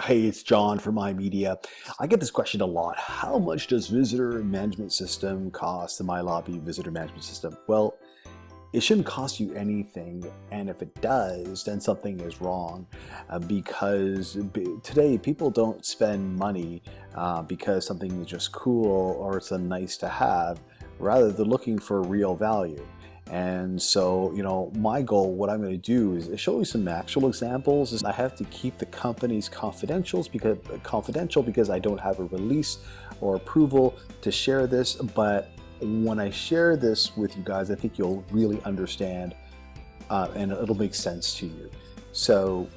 Hey, it's John from iMedia. I get this question a lot. How much does visitor management system cost, the MyLobby Visitor Management System? Well, it shouldn't cost you anything, and if it does, then something is wrong because today people don't spend money because something is just cool or it's a nice to have. Rather, they're looking for real value. And so, my goal, what I'm going to do is show you some actual examples. I have to keep the companies confidential because I don't have a release or approval to share this. But when I share this with you guys, I think you'll really understand and it'll make sense to you. So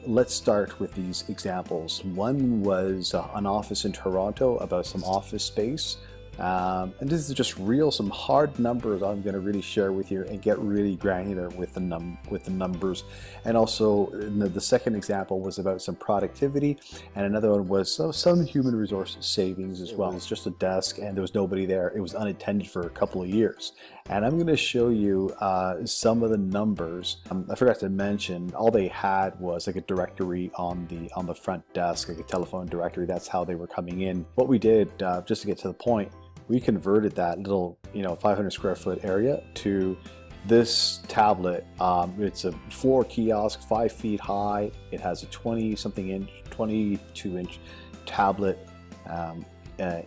let's start with these examples. One was an office in Toronto about some office space. And this is just some hard numbers I'm going to really share with you and get really granular with the numbers. And also the second example was about some productivity, and another one was some human resource savings as well. It's just a desk and there was nobody there. It was unattended for a couple of years. And I'm going to show you some of the numbers. I forgot to mention, all they had was like a directory on the front desk, like a telephone directory. That's how they were coming in. What we did, just to get to the point, we converted that little 500 square foot area to this tablet. It's a floor kiosk, 5 feet high. It has a 22 inch tablet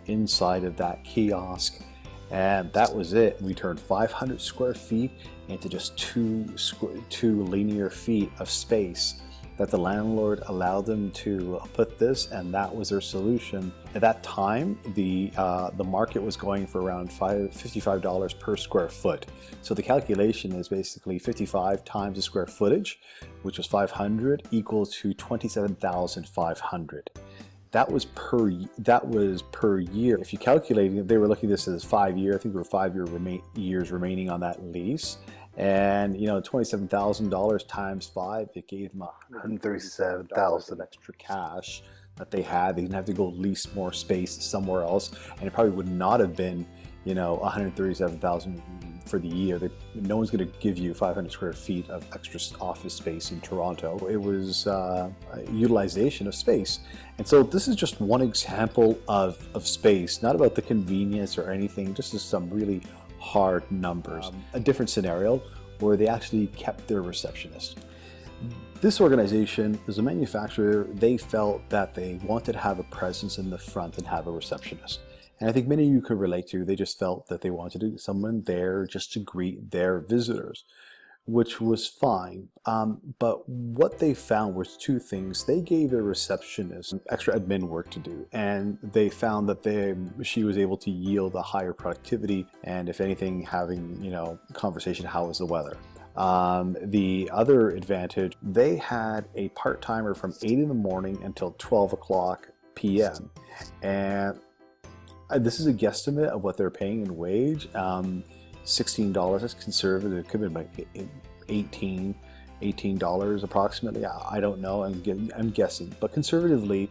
inside of that kiosk. And that was it. We turned 500 square feet into just two linear feet of space that the landlord allowed them to put this, and that was their solution. At that time, the market was going for around $55 per square foot. So the calculation is basically 55 times the square footage, which was 500, equal to 27,500. That was per year. If you calculate it, they were looking at this as 5 year. I think there were 5 years remaining on that lease. And $27,000 times 5, it gave them $137,000 extra cash that they had. They didn't have to go lease more space somewhere else, and it probably would not have been $137,000 for the year. No one's going to give you 500 square feet of extra office space in Toronto. It was utilization of space. And so this is just one example of space, not about the convenience or anything, just some really hard numbers. A different scenario where they actually kept their receptionist. This organization is a manufacturer. They felt that they wanted to have a presence in the front and have a receptionist. And I think many of you could relate to, they just felt that they wanted someone there just to greet their visitors, which was fine. But what they found was two things. They gave their receptionist extra admin work to do, and they found that she was able to yield a higher productivity, and if anything, having conversation, how was the weather? The other advantage, they had a part-timer from 8 in the morning until 12 o'clock p.m. And this is a guesstimate of what they're paying in wage. $16, that's conservative. It could be like $18 approximately. I don't know, I'm guessing. But conservatively,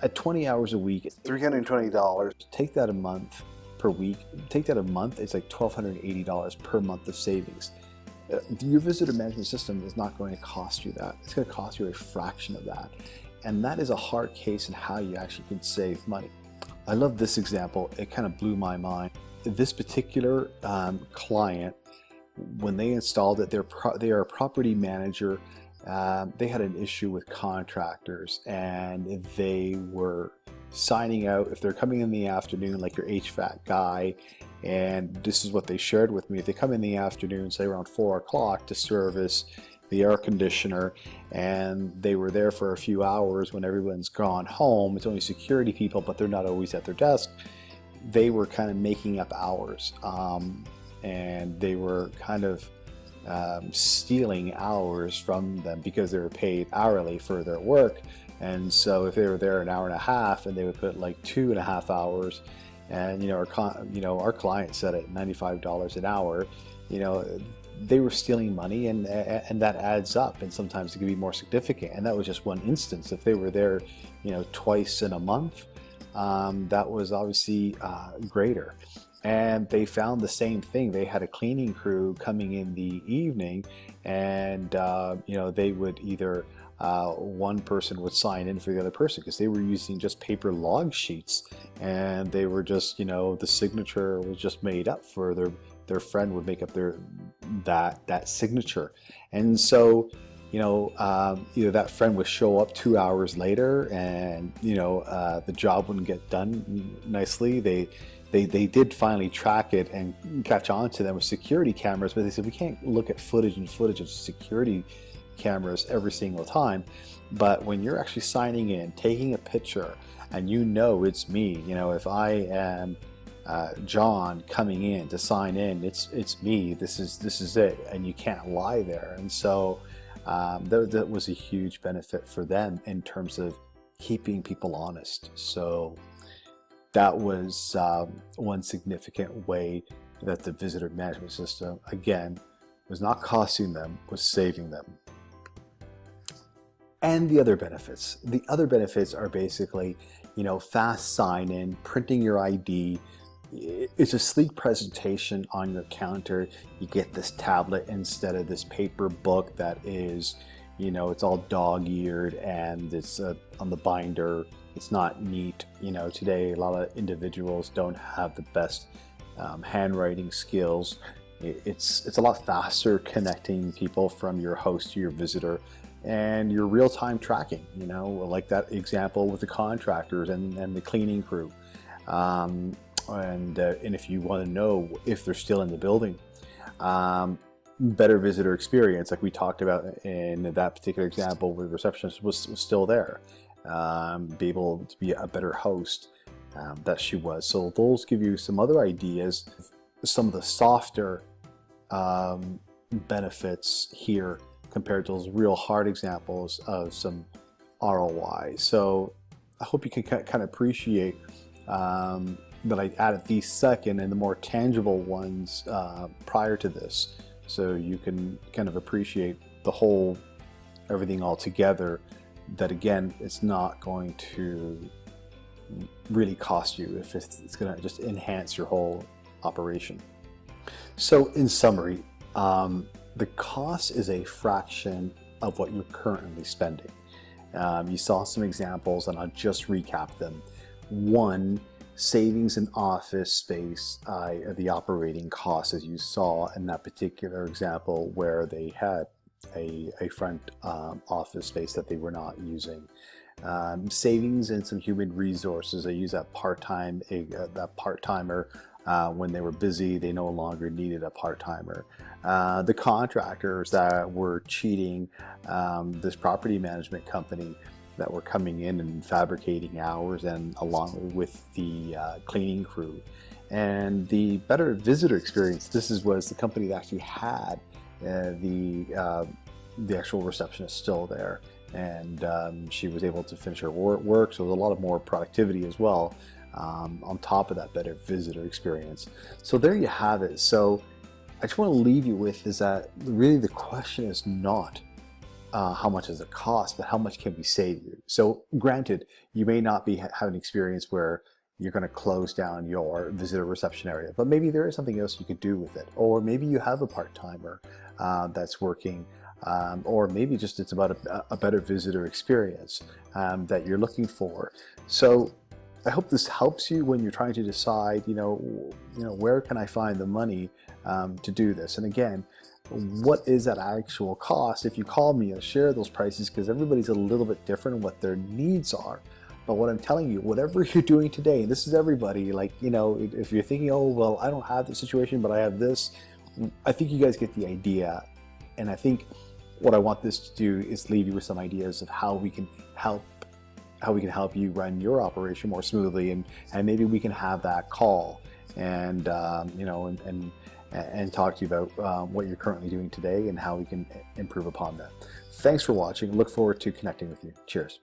at 20 hours a week, it's $320. Take that a month per week. Take that a month, it's like $1,280 per month of savings. Your visitor management system is not going to cost you that. It's going to cost you a fraction of that. And that is a hard case in how you actually can save money. I love this example. It kind of blew my mind. This particular client, when they installed it, they are a property manager. They had an issue with contractors, and they were signing out if they're coming in the afternoon, like your HVAC guy. And this is what they shared with me. If they come in the afternoon, say around 4 o'clock, to service the air conditioner, and they were there for a few hours when everyone's gone home. It's only security people, but they're not always at their desk. They were kind of making up hours, and they were kind of stealing hours from them because they were paid hourly for their work. And so if they were there an hour and a half, and they would put like 2.5 hours, and our client said at $95 an hour, they were stealing money, and that adds up, and sometimes it can be more significant. And that was just one instance. If they were there twice in a month, that was obviously greater. And they found the same thing. They had a cleaning crew coming in the evening, and they would either one person would sign in for the other person because they were using just paper log sheets, and they were just, the signature was just made up for their friend would make up that signature. And so, either that friend would show up 2 hours later and, the job wouldn't get done nicely. They did finally track it and catch on to them with security cameras, but they said, we can't look at footage of security cameras every single time. But when you're actually signing in, taking a picture, and it's me, if I am John coming in to sign in, it's me, this is it, and you can't lie there. And so that was a huge benefit for them in terms of keeping people honest. So that was one significant way that the visitor management system, again, was not costing them, was saving them. And the other benefits. The other benefits are basically, fast sign-in, printing your ID. It's a sleek presentation on your counter. You get this tablet instead of this paper book that is, it's all dog-eared and it's on the binder. It's not neat. Today a lot of individuals don't have the best handwriting skills. It's a lot faster connecting people from your host to your visitor, and your real-time tracking, like that example with the contractors and the cleaning crew. And if you want to know if they're still in the building, better visitor experience, like we talked about in that particular example where the receptionist was still there. Be able to be a better host that she was. So those give you some other ideas, some of the softer benefits here compared to those real hard examples of some ROI. So I hope you can kind of appreciate that I added these second and the more tangible ones prior to this, so you can kind of appreciate the whole, everything all together, that again, it's not going to really cost you if it's going to just enhance your whole operation. So in summary, the cost is a fraction of what you're currently spending. You saw some examples and I'll just recap them. One, savings in office space, the operating costs, as you saw in that particular example where they had a front office space that they were not using. Savings in some human resources. They use that part-timer. When they were busy, they no longer needed a part-timer. The contractors that were cheating this property management company that were coming in and fabricating hours, and along with the cleaning crew. And the better visitor experience, was the company that actually had the actual receptionist still there, and she was able to finish her work, so there was a lot of more productivity as well, on top of that better visitor experience. So there you have it. So I just want to leave you with is that really the question is not how much does it cost, but how much can we save you? So granted, you may not be having an experience where you're going to close down your visitor reception area, but maybe there is something else you could do with it. Or maybe you have a part-timer that's working, or maybe just it's about a better visitor experience that you're looking for. So I hope this helps you when you're trying to decide, where can I find the money to do this? And again, what is that actual cost? If you call me, I'll share those prices, because everybody's a little bit different in what their needs are. But what I'm telling you, whatever you're doing today, and this is everybody, like, if you're thinking, oh, well, I don't have this situation, but I have this, I think you guys get the idea. And I think what I want this to do is leave you with some ideas of how we can help you run your operation more smoothly, and maybe we can have that call and and talk to you about what you're currently doing today and how we can improve upon that. Thanks for watching. Look forward to connecting with you. Cheers.